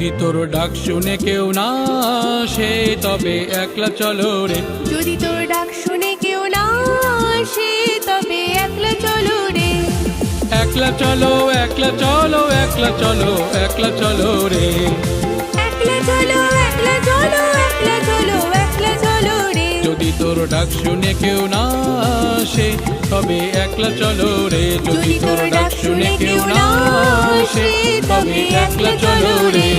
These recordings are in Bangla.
যদি তোর ডাক শুনে কেউ না আসে তবে একলা চলো রে। যদি তোর ডাক শুনে কেউ না আসে তবে একলা চলো রে। একলা চলো একলা চলো একলা চলো একলা চলো রে। একলা চলো একলা চলো একলা চলো একলা চলো রে। যদি তোর ডাক শুনে কেউ না আসে তবে একলা চলো রে। যদি তোর ডাক শুনে কেউ না আসে তবে একলা চলো রে।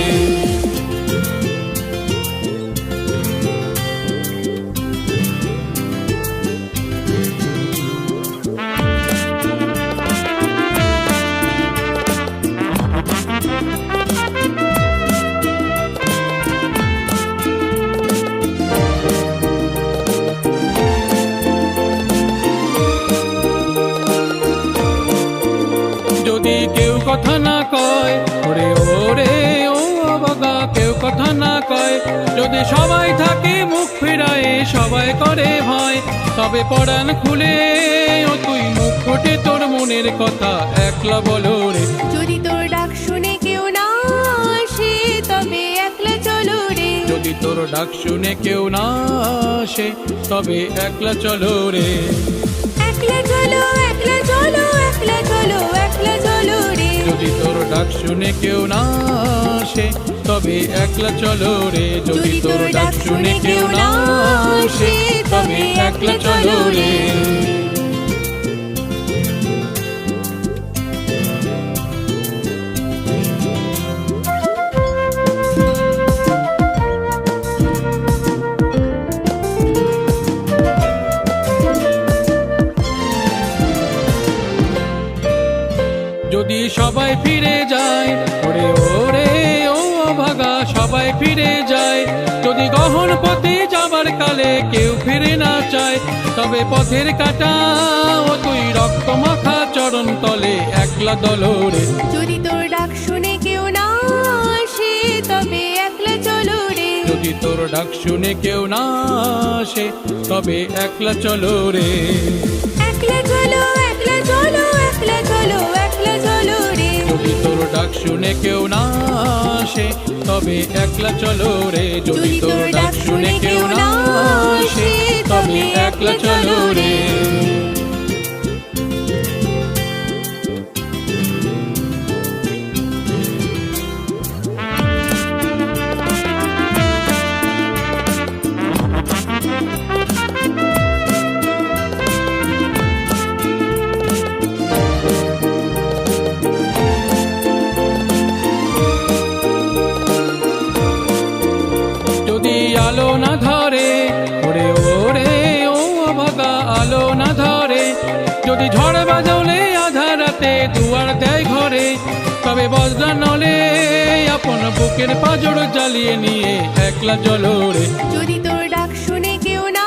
যদি কেউ কথা না কয় ওরে ওরে ও অবাগা, কেউ কথা না কয়, যদি সবাই থাকে মুখ ফেরায় সবাই করে ভয়, তবে পরাণ খুলে ও তুই মুখ ফুটে তোর মনের কথা একলা বলো রে। যদি তোর ডাক শুনে কেউ না আসে তবে একলা চলো রে। যদি তোর ডাক শুনে কেউ না আসে তবে একলা চলো রে। একলা চলো একলা চলো একলা চলো একলা চলো রে। যদি তোর ডাক শুনে কেউ না আসে তবে একলা চলো রে। যদি তোর ডাক শুনে কেউ না আসে তবে একলা চলো রে। যদি সবাই ফিরে যায় ওরে ওরে ও অভাগা, সবাই ফিরে যায়, যদি গহন পথে যাবার কালে কেউ ফিরে না চায়, তবে পথের কাটা ও তুই রক্ত মাখা চরণ তলে একলা দলো রে। যদি তোর ডাক শুনে কেউ না আসে তবে একলা চলো রে। যদি তোর ডাক শুনে কেউ না আসে তবে একলা চলো রে। একলা চলো একলা চলো একলা চলো একলা চলো রে। যদি তোর ডাক শুনে কেউ না আসে তবে একলা চলো রে। যদি তোর ডাক শুনে কেউ না আসে তবে একলা চলো রে। যদি আলো না ধরে ওরে ওরে ও অভাগা, আলো না ধরে, যদি ঝড় বাজলে আধা রাতে দুয়ার দেয় ঘরে, তবে বজ্রা নলে আপন বুকের পাঁজর জ্বালিয়ে নিয়ে একলা চলো রে। যদি তোর ডাক শুনে কেউ না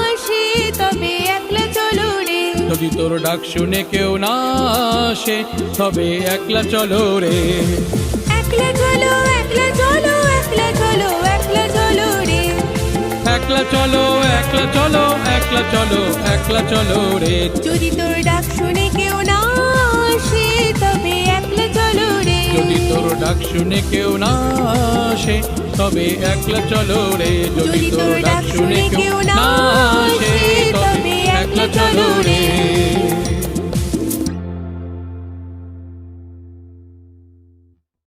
আসে তবে একলা চলো রে। যদি তোর ডাক শুনে কেউ না আসে তবে একলা চলো রে। একলা চলো একলা চলো একলা চলো একলা চলো রে। একলা চলো একলা চলো একলা চলো একলা চলো রে। যদি তোর ডাক শুনে কেউ না আসে তবে একলা চলো রে। যদি তোর ডাক শুনে কেউ না আসে তবে একলা চলো রে। যদি তোর